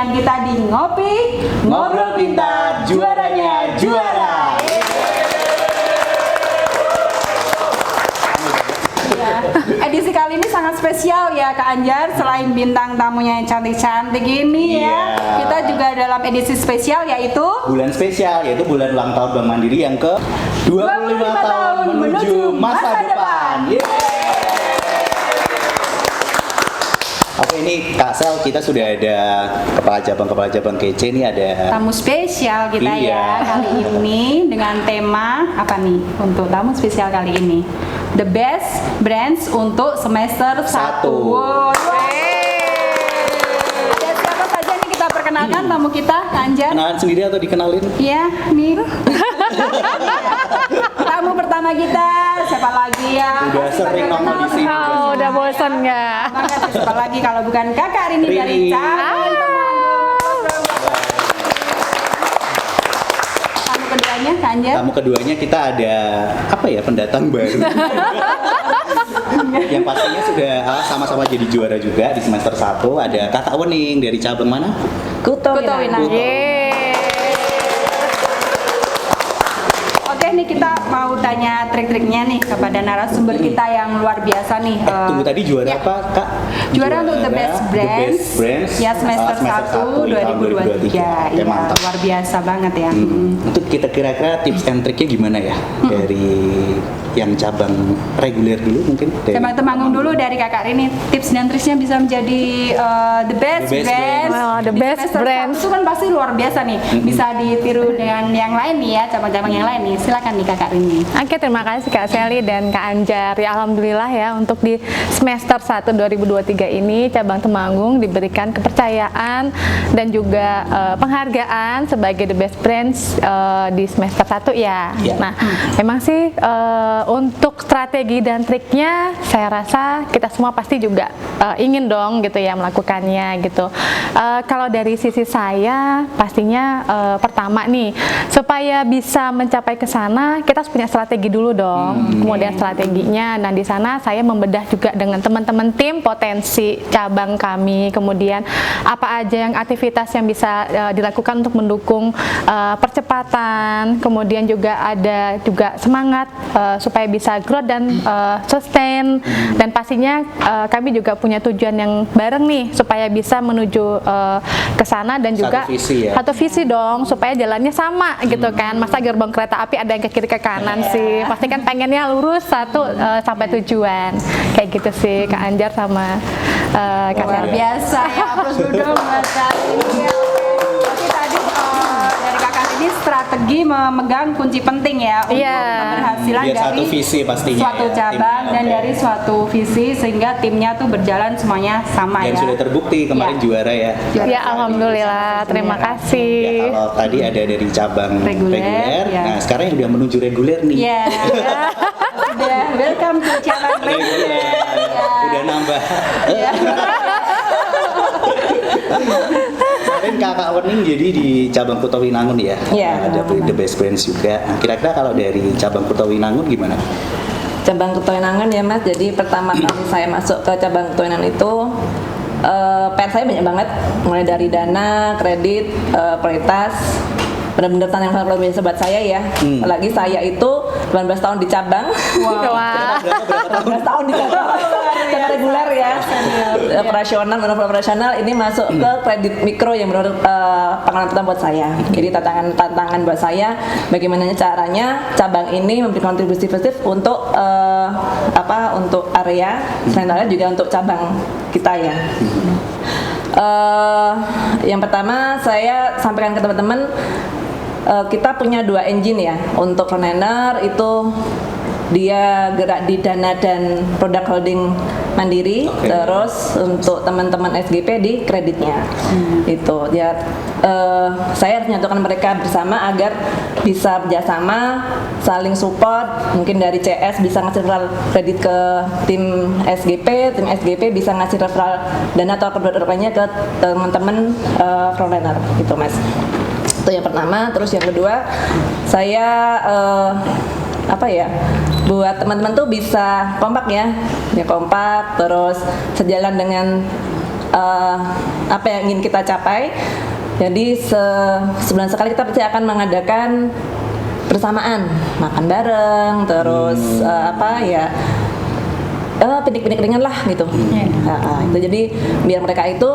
dengan kita di Ngopi Ngobrol Pintar, juaranya juara. Edisi kali ini sangat spesial ya Kak Anjar. Selain bintang tamunya yang cantik-cantik ini ya, kita juga dalam edisi spesial yaitu bulan spesial, yaitu bulan ulang tahun Bank Mandiri yang ke 25 tahun menuju masa depan. Oke, ini Kak Sel, kita sudah ada kepala cabang kece nih, ada tamu spesial kita ya kali ini dengan tema apa nih untuk tamu spesial kali ini? The best brands untuk semester 1. Wow. Ada siapa saja nih kita perkenalkan tamu kita, Kak Anjar? Kenalan sendiri atau dikenalin? Iya, nih. Tamu pertama kita, siapa lagi ya? Udah sering nongol di sini. Udah bosan nggak? Siapa lagi kalau bukan Kakak Rini dari Cabang Kak Anjar? Tamu keduanya kita ada pendatang baru. Yang pastinya sudah sama-sama jadi juara juga di semester 1. Ada Kakak Wening dari cabang mana? Kuto Winang. Oke nih, kita mau tanya trik-triknya nih kepada narasumber kita yang luar biasa nih. Tunggu, tadi juara apa Kak? Juara untuk The Best Brands ya semester 1 2023. Ya, mantap. luar biasa banget ya. Untuk kita kira-kira tips and triknya gimana ya? Dari yang cabang reguler dulu mungkin? Cabang Temanggung dulu dari Kakak Rini. Tips dan triknya bisa menjadi The Best Brands. The Best Brands itu kan pasti luar biasa nih. Bisa ditiru dengan yang lain nih ya, cabang-cabang yang lain nih. Silakan nih Kakak Rini. Oke, terima kasih Kak Sally dan Kak Anjar. Ya, alhamdulillah ya untuk di semester 1 2023 ini cabang Temanggung diberikan kepercayaan dan juga penghargaan sebagai The Best Brands di semester 1 ya. Nah, memang sih untuk strategi dan triknya saya rasa kita semua pasti juga ingin dong gitu ya melakukannya gitu. Kalau dari sisi saya pastinya pertama nih, supaya bisa mencapai ke sana kita harus punya strategi dulu dong. Kemudian strateginya, nah di sana saya membedah juga dengan teman-teman tim potensi cabang kami. Kemudian apa aja yang aktivitas yang bisa dilakukan untuk mendukung percepatan. Kemudian juga ada juga semangat supaya bisa growth dan sustain. Dan pastinya kami juga punya tujuan yang bareng nih supaya bisa menuju ke sana dan juga satu visi dong supaya jalannya sama gitu kan. Masa gerbong kereta api ada yang ke kiri ke kanan sih. Pasti kan pengennya lurus satu sampai tujuan. Kayak gitu sih Kak Anjar sama Kak Luar biasa ya, terus duduk baca ini. Oke, tadi dari Kakak ini strategi memegang kunci penting ya untuk keberhasilan biar dari satu visi pastinya suatu cabang dan dari suatu visi sehingga timnya tuh berjalan semuanya sama dan ya. sudah terbukti kemarin juara ya. Ya, alhamdulillah, terima kasih. Ya, kalau tadi ada dari cabang reguler, nah sekarang yang udah menuju reguler nih. Iya. Udah welcome to cabang reguler. Udah nambah. Kemarin Kakak Wening jadi di cabang Kuto Winangun ya. Ada The Best Brands juga. Nah, kira-kira kalau dari cabang Kuto Winangun gimana? Cabang Kuto Winangun ya Mas, jadi pertama kali saya masuk ke cabang Kuto Winangun itu PR saya banyak banget, mulai dari dana, kredit, prioritas, benar-benar tantangan yang sangat luar biasa buat saya ya. Apalagi saya itu 18 tahun di cabang. Wah. 18 tahun di cabang. Secara reguler ya. Operasional ini masuk ke kredit mikro yang benar-benar pengalaman pertama buat saya. Jadi tantangan buat saya bagaimana caranya cabang ini memberi kontribusi positif untuk untuk area, selain area juga untuk cabang kita ya. Yang pertama saya sampaikan ke teman-teman, kita punya 2 engine ya. Untuk frontliner itu dia gerak di dana dan produk holding mandiri, terus untuk teman-teman SGP di kreditnya. Itu ya, saya harus menyatukan mereka bersama agar bisa bekerjasama, saling support. Mungkin dari CS bisa ngasih referral kredit ke tim SGP bisa ngasih referral dana atau kedua-duanya ke teman-teman frontliner gitu Mas. Itu yang pertama. Terus yang kedua, saya buat teman-teman tuh bisa kompak ya kompak, terus sejalan dengan apa yang ingin kita capai. Jadi sebulan sekali kita pasti akan mengadakan bersamaan, makan bareng, terus piknik-piknik ringan lah gitu. Itu jadi biar mereka itu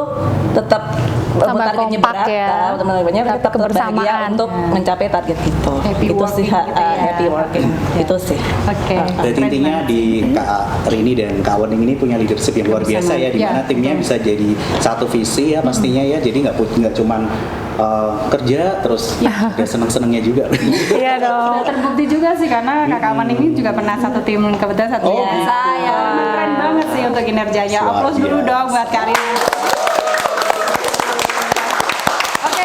tetap targetnya kompak berat, ya. teman-temannya tetap kebersamaan. berbahagia untuk mencapai target itu. Happy Itu sih working gitu ya. happy working. Itu sih. Oke. Berarti intinya di Kak Rini dan Kak Wening ini punya leadership yang luar biasa ya, di mana timnya bisa jadi satu visi ya pastinya ya. Jadi nggak cuman kerja terus ada seneng-senengnya juga. Iya dong. Sudah terbukti juga sih karena Kakak Wening ini juga pernah satu tim kebetulan satu biasa ya. Keren banget sih untuk kinerjanya. Luar Aplaus dulu biasa. dong buat Kak Rini. Oke,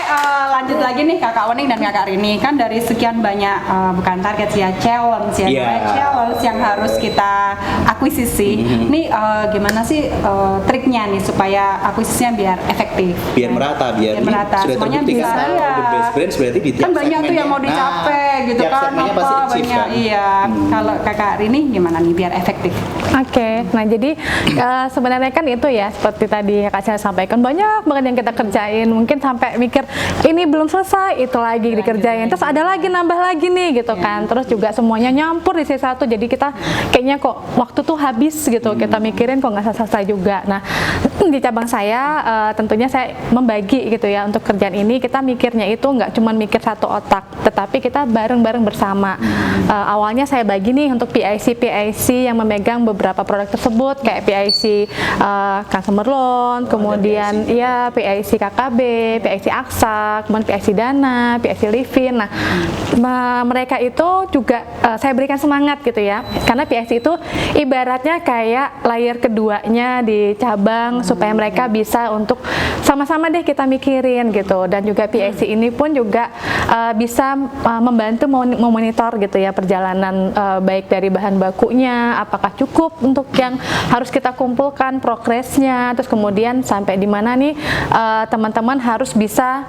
lanjut lagi nih Kakak Wening dan Kakak Rini, kan dari sekian banyak bukan target sih ya, challenge ya, Yeah. challenge yang harus kita akuisisi. Nih gimana sih triknya nih supaya akuisisinya biar efektif? Biar merata, biar merata. sudah Semuanya terbukti bisa. kan Iya. the best brands berarti di tiap Kan banyak tuh yang mau segmennya. dicapai gitu tiap kan, segmennya pasti achieve banyak. kan. Iya. Kalau Kakak Rini gimana nih biar efektif? Oke, nah jadi sebenarnya kan itu ya seperti tadi Kak saya sampaikan, banyak banget yang kita kerjain, mungkin sampai mikir ini belum selesai, itu lagi dikerjain, terus ada lagi nambah lagi nih gitu kan, terus juga semuanya nyampur di sisi satu, jadi kita kayaknya kok waktu tuh habis gitu, kita mikirin kok nggak selesai juga. Nah di cabang saya tentunya saya membagi gitu ya untuk kerjaan ini, kita mikirnya itu nggak cuma mikir satu otak, tetapi kita bareng-bareng bersama. Awalnya saya bagi nih untuk PIC yang memegang beberapa produk tersebut kayak PIC Consumer Loan, kemudian ya PIC KKB, PIC Aksa, kemudian PIC Dana, PIC Livin. Nah, mereka itu juga saya berikan semangat gitu ya, karena PIC itu ibaratnya kayak layer keduanya di cabang supaya mereka bisa untuk sama-sama deh kita mikirin gitu, dan juga PIC ini pun juga bisa membantu memonitor gitu ya perjalanan baik dari bahan bakunya, apakah cukup untuk yang harus kita kumpulkan progresnya, terus kemudian sampai di mana nih teman-teman harus bisa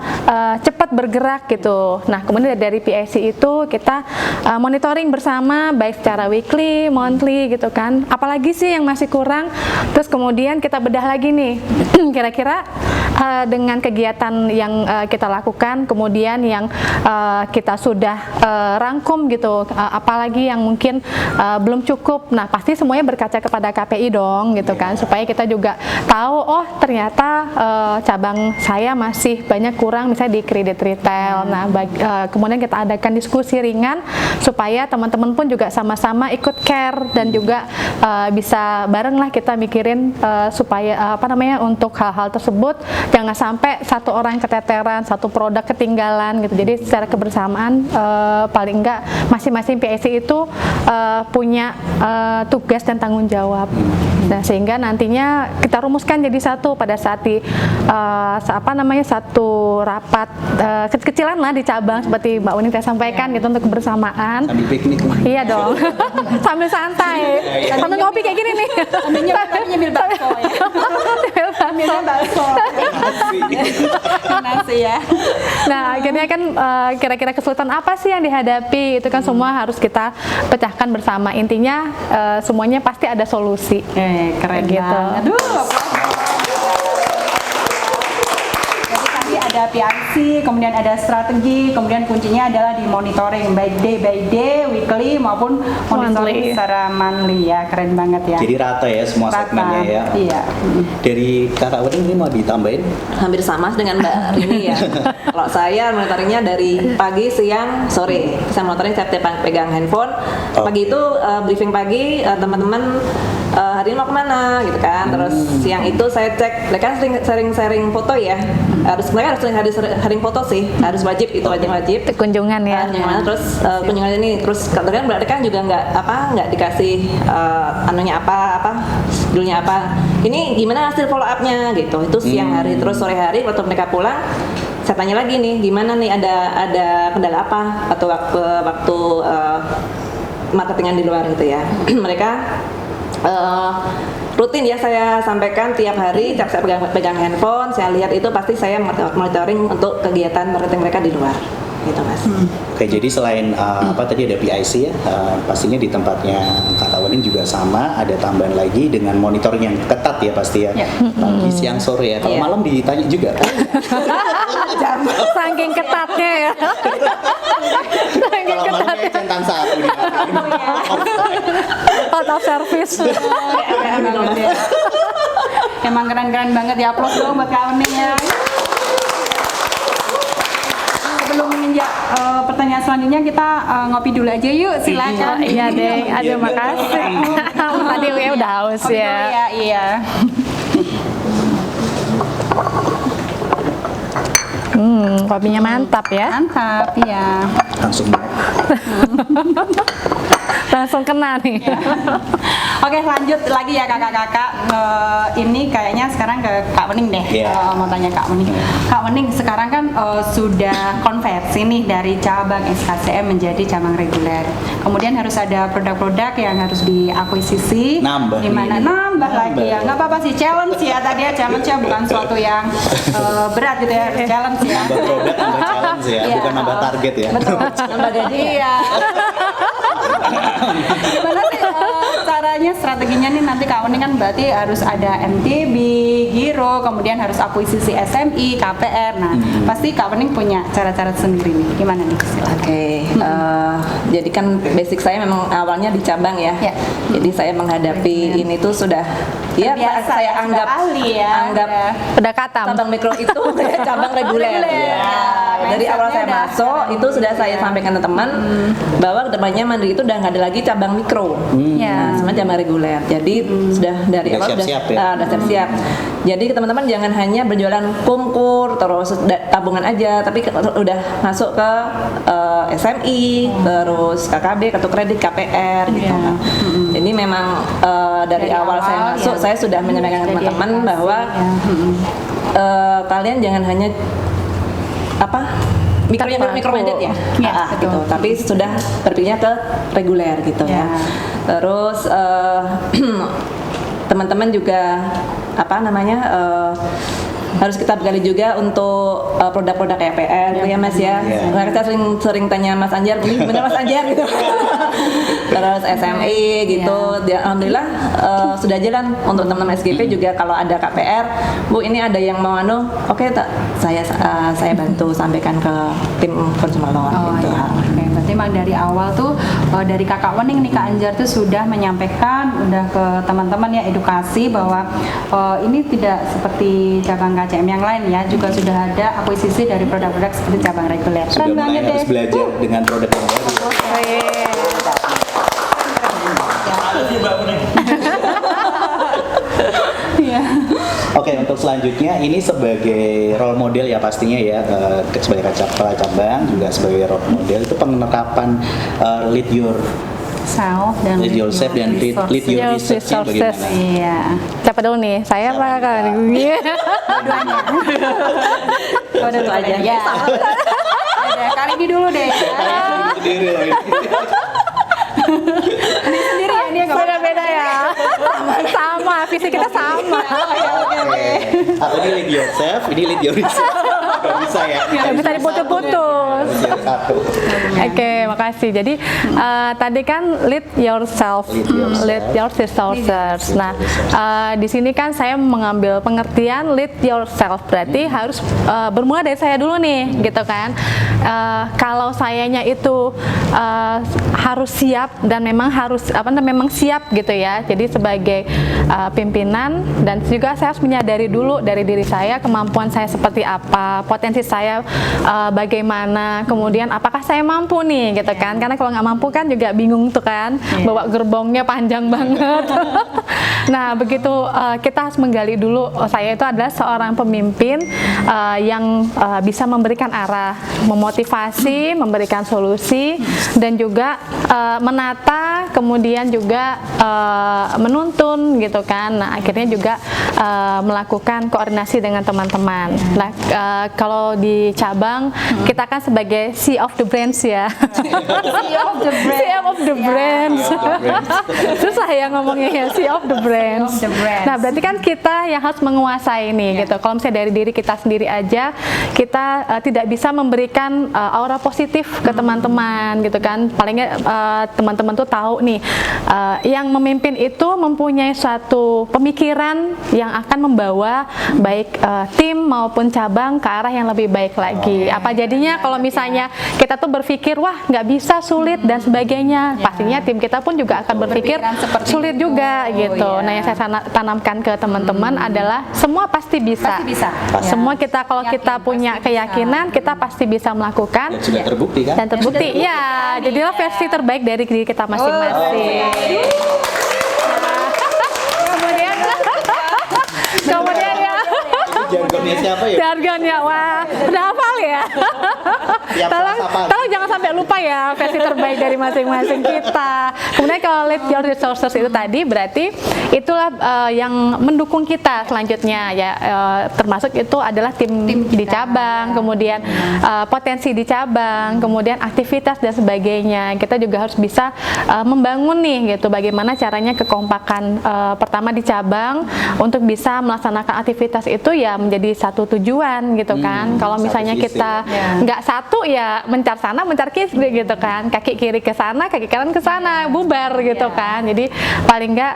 cepat bergerak gitu. Nah kemudian dari PIC itu kita monitoring bersama baik secara weekly, monthly gitu kan, apalagi sih yang masih kurang, terus kemudian kita bedah lagi nih kira-kira dengan kegiatan yang kita lakukan, kemudian yang kita sudah rangkum gitu, apalagi yang mungkin belum cukup. Nah pasti semuanya berkaca kepada KPI dong gitu kan, supaya kita juga tahu oh ternyata cabang saya masih banyak kurang misalnya di kredit retail. Nah kemudian kita adakan diskusi ringan supaya teman-teman pun juga sama-sama ikut care dan juga bisa bareng lah kita mikirin supaya untuk hal-hal tersebut jangan sampai satu orang keteteran, satu produk ketinggalan gitu. Jadi secara kebersamaan paling enggak masing-masing PIC itu punya tugas dan tanggung jawab. Nah, sehingga nantinya kita rumuskan jadi satu pada saat di satu rapat kecil-kecilan lah di cabang seperti Mbak Wening saya sampaikan gitu untuk kebersamaan. Sambil piknik. Iya dong. Sambil santai. Sambil ngopi kayak gini nih. Nyemil bakso ya. Nyemil bakso. Nasi ya. Nah, akhirnya kan kira-kira kesulitan apa sih yang dihadapi? Itu kan semua harus kita pecahkan bersama. Intinya semuanya pasti ada solusi. Keren gitu. banget. Aduh, jadi tadi ada PIC, kemudian ada strategi, kemudian kuncinya adalah di monitoring baik day by day, weekly maupun monitoring Monthly. secara monthly ya. Keren banget ya. Jadi rata ya semua Rata. segmennya ya. Iya. Dari Kakak Wening ini mau ditambahin? Hampir sama dengan Mbak Rini ya. Kalau saya monitoringnya dari pagi, siang, sore. Saya monitoring setiap pegang handphone. Pagi itu briefing pagi teman-teman hari ini mau kemana gitu kan. Terus siang itu saya cek, mereka sering sharing foto ya. Mereka harus sharing foto sih, harus wajib itu wajib. Kunjungan ya. Kunjungan terus kunjungan ini terus kadang mereka juga nggak dikasih anunya judulnya apa. Ini gimana hasil follow up-nya gitu. Itu siang hari, terus sore hari waktu mereka pulang saya tanya lagi nih gimana nih ada kendala apa atau waktu marketingan di luar gitu ya. Mereka rutin ya saya sampaikan tiap hari, tiap saya pegang handphone, saya lihat itu pasti saya monitoring untuk kegiatan marketing mereka di luar. gitu Mas. Oke, jadi selain apa tadi ada PIC ya, pastinya di tempatnya Kak Kawening juga sama, ada tambahan lagi dengan monitoring yang ketat ya pasti ya. Ya. Pagi, siang, sore ya. Kalau Iya. malam ditanya juga. Saking ketatnya ya. Saking Kalau malamnya ketatnya. centang satu nih. Out of service. Emang keren-keren banget ya, applause dong buat Kak Wening ya. Sebelum menginjak pertanyaan selanjutnya kita ngopi dulu aja yuk, silakan. Iya deh, aduh makasih. Tadi ya udah haus Ngopi dulu ya. ya, iya. Kopinya mantap ya. Mantap, iya. Langsung Langsung kena nih. Oke, lanjut lagi ya kakak-kakak. Ini kayaknya sekarang ke Kak Wening deh. Iya. Mau tanya Kak Wening. Kak Wening sekarang kan sudah konversi nih dari cabang SKCM menjadi cabang reguler. Kemudian harus ada produk-produk yang harus diakuisisi. Nambah Di mana nih. nambah lagi ya. Nggak apa-apa sih, challenge ya tadi ya. Challenge-nya bukan suatu yang berat gitu ya. Harus challenge ya. nambah produk, nambah challenge ya, Iya. bukan nambah target ya. Betul. Nambah gaji ya? Iya. Gimana sih caranya, strateginya nih nanti Kak Wening kan berarti harus ada MTB, Giro, kemudian harus akuisisi SMI, KPR. Nah, pasti Kak Wening punya cara-cara sendiri nih. Gimana nih? Silakan. Oke, jadi kan basic saya memang awalnya di cabang ya. Ya. Jadi saya menghadapi ini tuh sudah ya Terbiasa saya ya, anggap sudah ahli ya, anggap udah. Udah katam. cabang mikro itu kayak cabang reguler. Reguler. Ya. Dari Mindsetnya awal saya udah masuk sekarang itu sudah saya ya. sampaikan ke teman bahwa kedepannya Mandiri itu udah nggak ada lagi cabang mikro. Ya. Nah, semua cabang reguler. Jadi sudah dari Udah awal siap-siap ya? udah siap-siap. Jadi teman-teman jangan hanya berjualan kumkur terus tabungan aja, tapi udah masuk ke SMI, terus KKB, kartu kredit, KPR gitu. Iya. Kak. Jadi memang dari awal saya masuk ya. saya sudah menyampaikan ke Sudah teman-teman diedukasi, bahwa ya. kalian jangan hanya apa mikro yang Terpaku. mikromandat ya, Ya, betul. gitu. Tapi sudah berpikirnya ke reguler gitu Ya. ya. Terus teman-teman juga apa namanya harus kita bekali juga untuk produk-produk KPR gitu ya Mas ya. Iya. Nah, kita sering tanya Mas Anjar, ini benar Mas Anjar gitu. Terus SMI gitu. Alhamdulillah sudah jalan untuk teman-teman SGP juga kalau ada KPR, Bu ini ada yang mau oke saya bantu sampaikan ke tim consumer loan Oh gitu. iya, oke. Berarti memang dari awal tuh dari Kakak Wening nih Kak Anjar tuh sudah menyampaikan udah ke teman-teman ya edukasi bahwa ini tidak seperti cabang KCM yang lain ya, juga sudah ada akuisisi dari produk-produk seperti cabang reguler. Sudah Keren mulai banget harus deh. belajar dengan produk yang baru. Iya. Oke, untuk selanjutnya ini sebagai role model ya pastinya ya, sebagai kepala cabang juga sebagai role model itu penerapan lead Self dan lead yourself dan lead your Your research-nya resources. bagaimana? Iya. Siapa dulu nih? Saya apa Kak? Oh, Satu aja. Ya. Udah, kali ini dulu deh. Sendiri loh ini. Ini sendiri ya, dia nggak Beda-beda ya. Sama, visi kita sama. Oke. Aku ini lead yourself, ini lead your research. Gak bisa ya? Nggak bisa diputus-putus. Harus yang satu. Oke, makasih. Jadi tadi kan lead yourself, lead your resources. Nah, di sini kan saya mengambil pengertian lead yourself, berarti harus bermula dari saya dulu nih, gitu kan. Kalau sayanya itu harus siap dan memang harus memang siap gitu ya. Jadi sebagai pimpinan dan juga saya harus menyadari dulu dari diri saya kemampuan saya seperti apa, potensi saya bagaimana, kemudian apakah saya mampu nih gitu kan, karena kalau nggak mampu kan juga bingung tuh kan, bawa gerbongnya panjang banget. Nah begitu kita harus menggali dulu, saya itu adalah seorang pemimpin yang bisa memberikan arah, memotivasi, memberikan solusi, dan juga menata, kemudian juga menuntun gitu kan. Nah akhirnya juga melakukan koordinasi dengan teman-teman. Nah kalau di cabang kita kan sebagai sebagai CEO of the brands ya. CEO of the brand. CEO of the brands. Susah ya ngomongnya ya, CEO of the brands. CEO of the brands. Nah, berarti kan kita yang harus menguasai nih gitu. Kalau misalnya dari diri kita sendiri aja, kita tidak bisa memberikan aura positif ke teman-teman gitu kan. Palingnya teman-teman tuh tahu nih, yang memimpin itu mempunyai suatu pemikiran yang akan membawa baik tim maupun cabang ke arah yang lebih baik lagi. Apa jadinya kalau misalnya kita tuh berpikir wah nggak bisa, sulit dan sebagainya, pastinya tim kita pun juga akan berpikir sulit juga gitu. Nah, yang saya tanamkan ke teman-teman adalah semua pasti bisa. Pasti bisa. Semua kita kalau kita punya keyakinan, kita pasti bisa melakukan. Dan sudah terbukti kan? Dan terbukti, ya. Jadilah versi terbaik dari diri kita masing-masing. Kemudian ya. Jargonnya siapa ya? Jargonnya, wah, udah hafal ya. Ya, Tolong jangan sampai lupa ya versi terbaik dari masing-masing kita. Kemudian kalau lead your resources itu tadi berarti itulah yang mendukung kita selanjutnya ya, termasuk itu adalah tim di cabang, kemudian potensi di cabang, kemudian aktivitas dan sebagainya. Kita juga harus bisa membangun nih gitu bagaimana caranya kekompakan pertama di cabang untuk bisa melaksanakan aktivitas itu ya menjadi satu tujuan gitu kan. Kalau misalnya kita nggak satu ya mencar sana mencar kiri gitu kan, kaki kiri ke sana kaki kanan ke sana, bubar gitu kan. Jadi paling nggak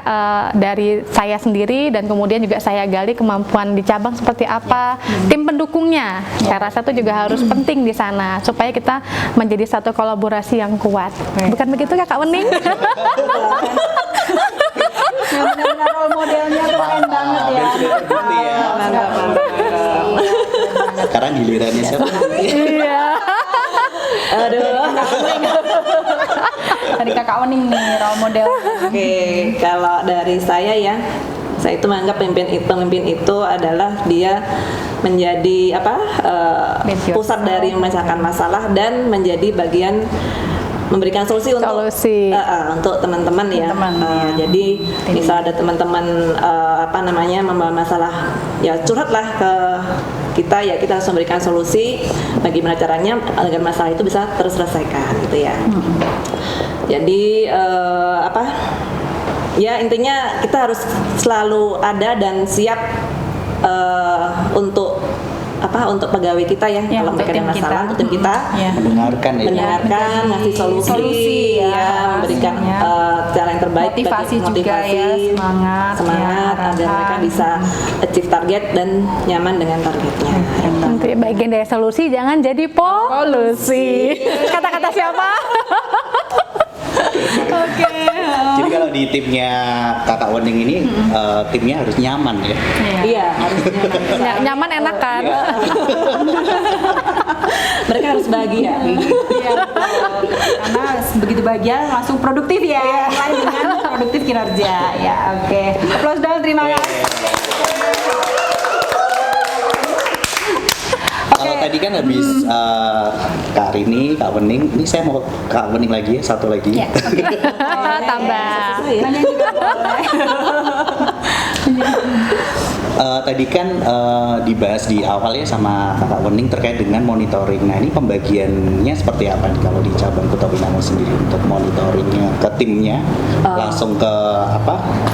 dari saya sendiri dan kemudian juga saya gali kemampuan di cabang seperti apa, tim pendukungnya saya rasa itu juga harus penting di sana supaya kita menjadi satu kolaborasi yang kuat. Bukan begitu Kak Wening? Yang benar-benar role modelnya keren banget ya. Dan sudah terbukti ya. Sekarang gilirannya siapa? Iya. Aduh. Dari Kakak Wening nih role model. Oke, kalau dari saya ya, saya itu menganggap pemimpin itu adalah dia menjadi pusat dari memecahkan masalah dan menjadi bagian memberikan solusi untuk teman-teman ya. Jadi misal ada teman-teman membawa masalah ya curhatlah ke kita ya, kita harus memberikan solusi bagaimana caranya agar masalah itu bisa terselesaikan gitu ya. Jadi ya intinya kita harus selalu ada dan siap untuk pegawai kita ya, kalau mereka ada masalah untuk tim kita mendengarkan, ngasih solusi ya, memberikan cara yang terbaik, motivasi juga ya, semangat Ya, ya, agar mereka bisa achieve target dan nyaman dengan targetnya. Nanti bagian dari solusi jangan jadi polusi. Kata-kata siapa? Oke. Jadi kalau di timnya Kakak Wening ini timnya harus nyaman ya. Iya, harus Nyaman enak kan? mereka harus bahagia. Iya, karena begitu bahagia langsung produktif ya. Lain dengan produktif kinerja ya. Oke. Applause dong, terima kasih. Kalau tadi kan habis Kak Rini, Kak Wening, ini saya mau Kak Wening lagi ya, satu lagi. Ya. Tambah. Nanya juga boleh. Tadi kan dibahas di awal ya sama Kakak Wening terkait dengan monitoring. Nah ini pembagiannya seperti apa nih kalau di cabang Kota Binangun sendiri untuk monitoringnya ke timnya langsung ke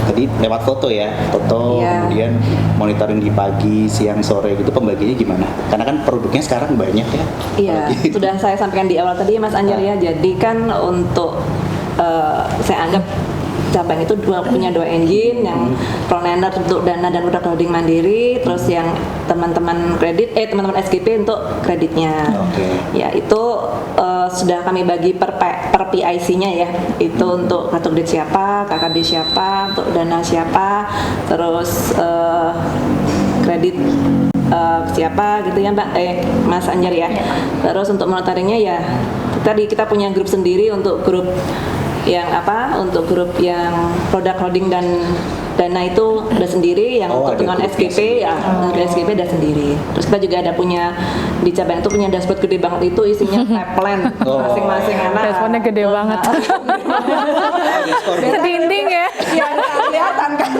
tadi lewat foto ya, kemudian monitoring di pagi, siang, sore gitu, pembagiannya gimana? Karena kan produknya sekarang banyak ya. Iya, sudah saya sampaikan di awal tadi Mas Anjar ya. Jadi kan untuk saya anggap cabang itu punya dua engine, yang Pronender untuk dana dan produk holding mandiri, terus yang teman-teman teman-teman SGP untuk kreditnya. Ya itu sudah kami bagi per PIC-nya ya. Itu untuk kartu kredit siapa, KKD siapa, untuk dana siapa, terus kredit siapa gitu ya Mbak Mas Anjar ya. Terus untuk monitoringnya ya tadi kita punya grup sendiri untuk grup yang untuk grup yang produk holding dan dana itu ada sendiri, yang untuk dengan SGP ya untuk SGP ada sendiri. Terus kita juga ada punya di cabang itu punya dashboard gede banget, itu isinya pipeline masing-masing anak. Dashboardnya gede banget. Sedinding ya. Iya, kelihatan kan.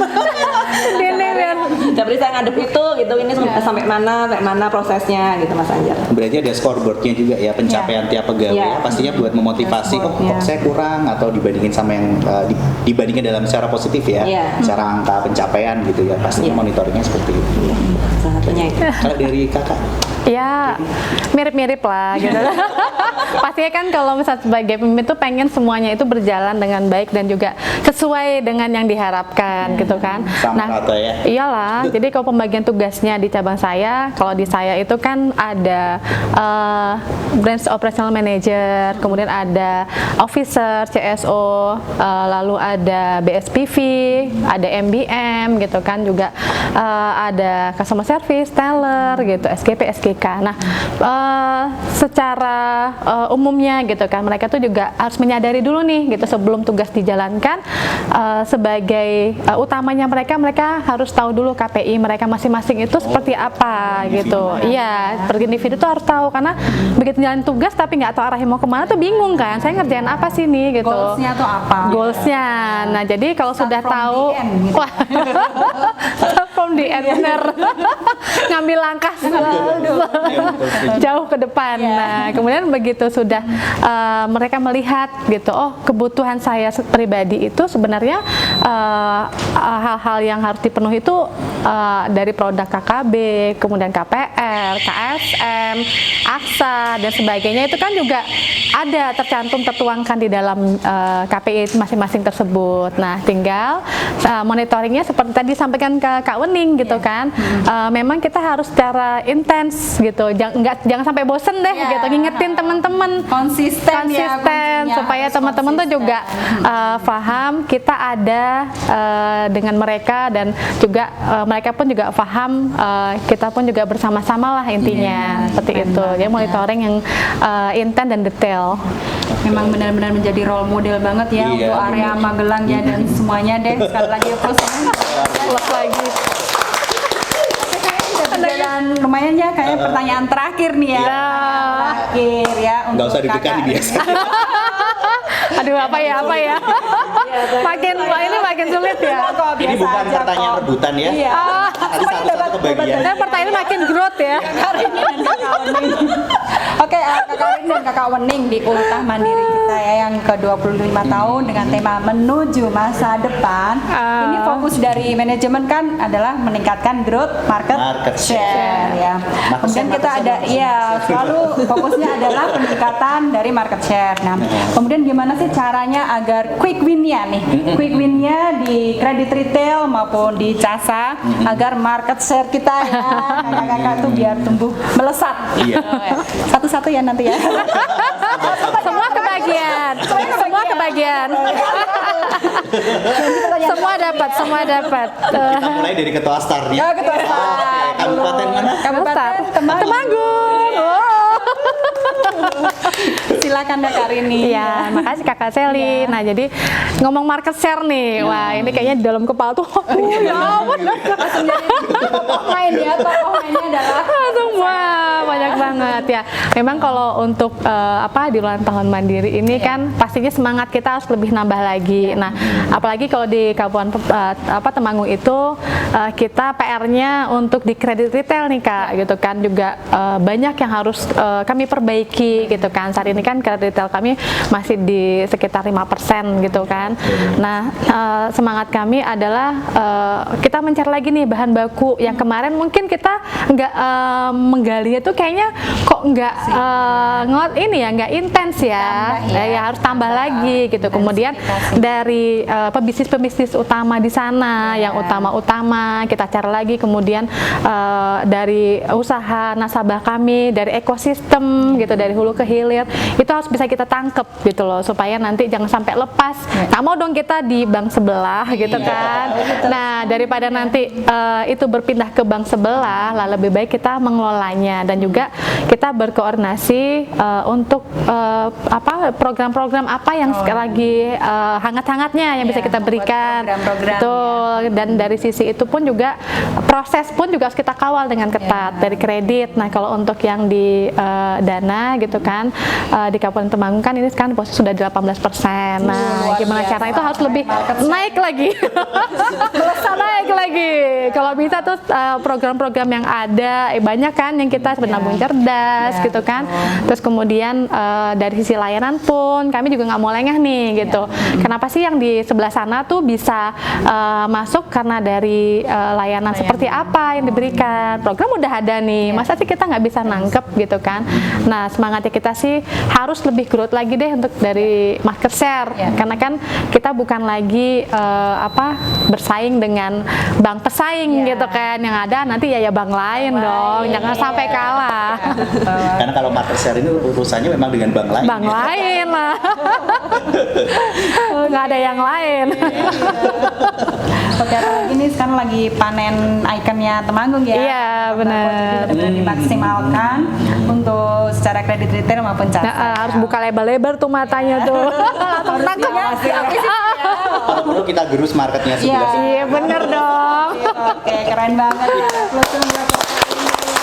Sedinding ya. Tapi bisa ngadep itu gitu, ini sampai mana prosesnya gitu Mas Anjar. Berarti ada scoreboardnya juga ya, pencapaian tiap pegawai Iya. pastinya buat memotivasi, kok saya kurang atau dibandingin sama yang dibandingin dalam secara positif ya, Iya. secara angka pencapaian gitu ya, pastinya monitoringnya seperti itu. Salah satunya itu. Kalau dari kakak, Ya mirip-mirip lah gitu. Pastinya kan kalau misalnya sebagai pemimpin tuh pengen semuanya itu berjalan dengan baik dan juga sesuai dengan yang diharapkan gitu kan. Sama Kata ya. Iyalah. Jadi kalau pembagian tugasnya di cabang saya, kalau di saya itu kan ada branch operational manager, kemudian ada officer CSO, lalu ada BSPV, ada MBM gitu kan, juga ada customer service, teller gitu, SGP, SGK. Nah, secara umumnya gitu kan, mereka tuh juga harus menyadari dulu nih gitu sebelum tugas dijalankan, sebagai utamanya mereka harus tahu dulu KPI mereka masing-masing itu seperti apa gitu. Iya, per individu tuh harus tahu, karena begitu jalan tugas tapi nggak tahu arahnya mau kemana tuh bingung kan. Saya ngerjain apa sih nih gitu. Goalsnya tuh apa? Goalsnya. Nah, jadi kalau Start sudah from tahu, the end, gitu. wah, start from the end, bener. Ngambil langkah jauh ke depan. Nah, kemudian begitu sudah mereka melihat gitu, oh kebutuhan saya pribadi itu sebenarnya hal-hal yang harus dipenuhi itu dari produk KKB, kemudian KPR, KSM, AKSA dan sebagainya, itu kan juga ada tertuangkan di dalam KPI masing-masing tersebut. Nah, tinggal monitoringnya seperti tadi sampaikan ke Kak Wening gitu kan. Memang kita harus secara intens gitu, jangan sampai bosen deh gitu, ngingetin teman-teman Konsisten ya, kuncinya. supaya Harus teman-teman tuh konsisten. juga paham kita ada dengan mereka, dan juga mereka pun juga paham kita pun juga bersama-sama lah intinya, seperti itu. Jadi monitoring yang intens dan detail. Memang benar-benar menjadi role model banget ya Iya, untuk area benar. Magelang ya, dan semuanya deh. Sekali lagi ya Pros. Plus lagi. Dan lumayan ya, kayak pertanyaan terakhir nih ya. Terakhir ya. nggak untuk usah deg-degan kakak. nih biasa. Aduh, apa ya? Ini makin sulit ya. Enggak kok, Ini biasa bukan aja pertanyaan kok. rebutan ya. Iya. Tadi satu-satu kebagian. Dan pertanyaan makin growth ya. Karini dan Kakak Wening. Oke, Kakak Karini dan Kakak Wening di Ultah Mandiri kita ya yang ke-25 tahun dengan tema menuju masa depan. Ini fokus dari manajemen kan adalah meningkatkan growth market share ya. Kemudian kita ada selalu fokusnya adalah peningkatan dari market share. Nah, kemudian gimana sih caranya agar quick win-nya nih? Quick win-nya di kredit retail maupun di jasa agar market share kita ya kakak-kakak tuh biar tumbuh melesat. Iya. Satu-satu ya nanti ya. Semua kebagian. Semua kebagian. Semua dapat. Kita mulai dari ketua Star ya. Ya, Ketua Star. Oke, kabupaten mana? Kabupaten Temanggung. Oh. Silakan Kak Karini. Iya, makasih Kakak Sally. Nah, jadi ngomong market share nih. Wah, ini kayaknya di dalam kepala tuh ya ampun. Langsung jadi tokoh main ya, tokoh mainnya adalah Semua banyak banget ya. Memang kalau untuk di ulang tahun Mandiri ini kan pastinya semangat kita harus lebih nambah lagi. Nah, apalagi kalau di Kabupaten Temanggung itu kita PR-nya untuk di kredit retail nih Kak, gitu kan, juga banyak yang harus kami perbaiki gitu kan. Saat ini kan kredit retail kami masih di sekitar 5% gitu kan. Nah, semangat kami adalah kita mencari lagi nih bahan baku yang kemarin mungkin kita nggak menggali itu kayaknya kok nggak nggak intens ya. Ya harus tambah lagi gitu. Kemudian dari pebisnis utama di sana yang utama kita cari lagi, kemudian dari usaha nasabah kami, dari ekosistem gitu, dari hulu ke hilir itu harus bisa kita tangkep gitu loh, supaya nanti jangan sampai lepas. Nggak mau dong kita di bank sebelah gitu kan. Nah, daripada nanti itu berpindah ke bank sebelah, lah lebih baik kita mengelolanya, dan juga kita berkoordinasi untuk program-program apa yang lagi hangat-hangatnya yang bisa kita berikan. Betul. Dan dari sisi itu pun juga proses pun juga harus kita kawal dengan ketat dari kredit. Nah, kalau untuk yang di dana gitu kan, di Kabupaten Temanggung kan ini sekarang posisi sudah 18%. Nah, luar gimana biasa. cara itu harus lebih naik lagi. Naik lagi. Kalau bisa tuh program-program yang ada banyak kan yang kita menabung cerdas gitu kan. Terus kemudian dari sisi layanan pun kami juga nggak mau lengah nih gitu. Kenapa sih yang di sebelah sana tuh bisa masuk karena dari layanan seperti apa yang diberikan. Program udah ada nih. Masa sih kita nggak bisa nangkep gitu kan. Nah, semangatnya kita sih harus lebih growth lagi deh untuk dari market share. Karena kan kita bukan lagi bersaing dengan bank pesaing gitu kan. Yang ada nanti ya bank lain dong. Jangan sampai kalah. Karena kalau market share ini urusannya memang dengan bank lain. Bank lain lah. Nggak ada yang lain. Oke, apalagi ini sekarang lagi panen ikonnya Temanggung ya. Iya, benar. Benar-benar dimaksimalkan untuk secara kredit retail maupun cash. Harus buka lebar-lebar tuh matanya tuh. Langsung tangkap. Kalau perlu kita gerus marketnya sebelah sini. Iya, bener dong. Oke, keren banget ya. Closing buat Kakak Wening.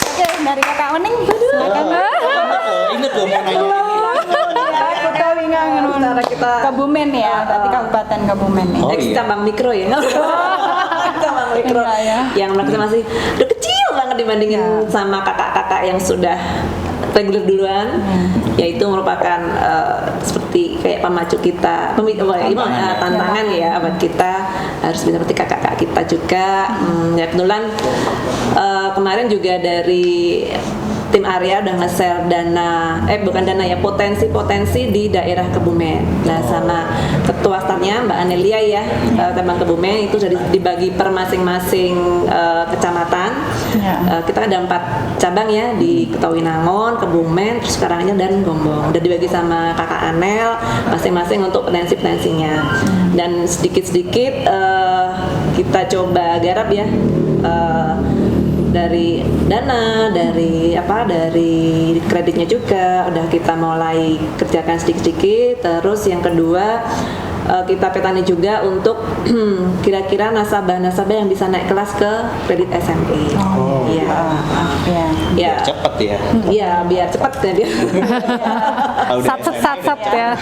Oke, dari Kakak Wening, silakan. Ingat loh mau nanya. Cara kita Kebumen ya, berarti Kabupaten Kebumen nih. Oh, iya. cabang mikro ya. Cabang mikro Enggak ya. yang mereka masih udah kecil banget dibandingin sama kakak-kakak yang sudah reguler duluan, yaitu merupakan seperti kayak pemacu kita, tantangan ya buat kita harus bisa seperti kakak-kakak kita juga. Ya kebetulan kemarin juga dari tim Arya udah nge-share potensi-potensi di daerah Kebumen. Nah, sama ketua startnya Mbak Anelia ya, Cabang Kebumen itu sudah dibagi per masing-masing kecamatan. Kita ada 4 cabang ya di Ketawinangon, Kebumen, terus Karanganyar dan Gombong. Udah dibagi sama Kakak Anel masing-masing untuk potensi-potensinya. Dan sedikit-sedikit kita coba garap ya. Dari dana, dari kreditnya juga udah kita mulai kerjakan sedikit-sedikit. Terus yang kedua kita petani juga untuk kira-kira nasabah-nasabah yang bisa naik kelas ke kredit SME. Biar cepet ya. Iya, biar cepet ya dia. Sat-sat ya.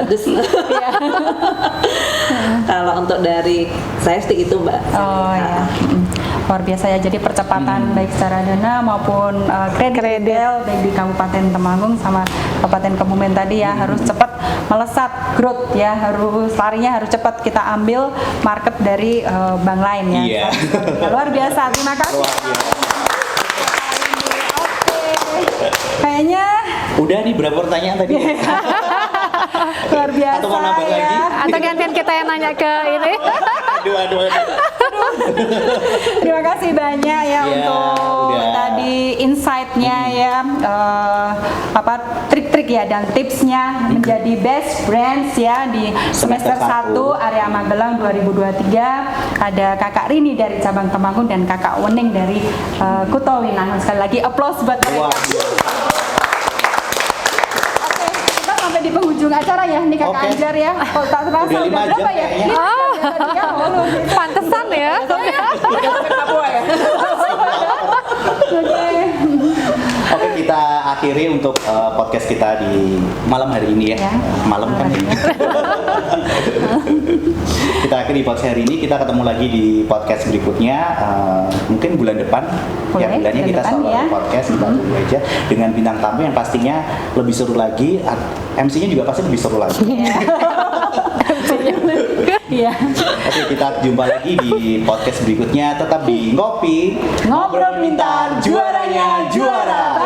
Terus kalau untuk dari saya sih itu Mbak. Luar biasa ya, jadi percepatan baik secara dana maupun kredit baik di Kabupaten Temanggung sama Kabupaten Kebumen tadi ya harus cepat melesat growth ya, harus larinya harus cepat kita ambil market dari bank lain ya. Luar biasa, terima kasih. Kayaknya udah nih berapa pertanyaan tadi? luar biasa. Atau mau nambah ya. lagi? Atau gantian kita yang nanya ke ini. Aduh. Terima kasih banyak ya untuk tadi insight-nya ya, trik-trik ya dan tipsnya menjadi best brands ya di semester 1 area Magelang 2023. Ada Kakak Rini dari cabang Temanggung dan Kakak Wening dari Ketawinangon. Sekali lagi applause buat mereka. Oke, kita sampai di penghujung acara ya, nih Kakak Anjar ya. Oh, tak terasa Udah 5 berapa jam ya? kayaknya. Pantesan ya. Oke, kita akhiri untuk podcast kita di malam hari ini ya. Malam kan ini. Kita akhiri di podcast hari ini. Kita ketemu lagi di podcast berikutnya. Mungkin bulan depan. Ya, bulannya kita selalu ada podcast. Kita tunggu aja dengan bintang tamu yang pastinya lebih seru lagi. MC-nya juga pasti lebih seru lagi. Oke, kita jumpa lagi di podcast berikutnya. Tetap di Ngopi, Ngobrol Pintar, juaranya juara.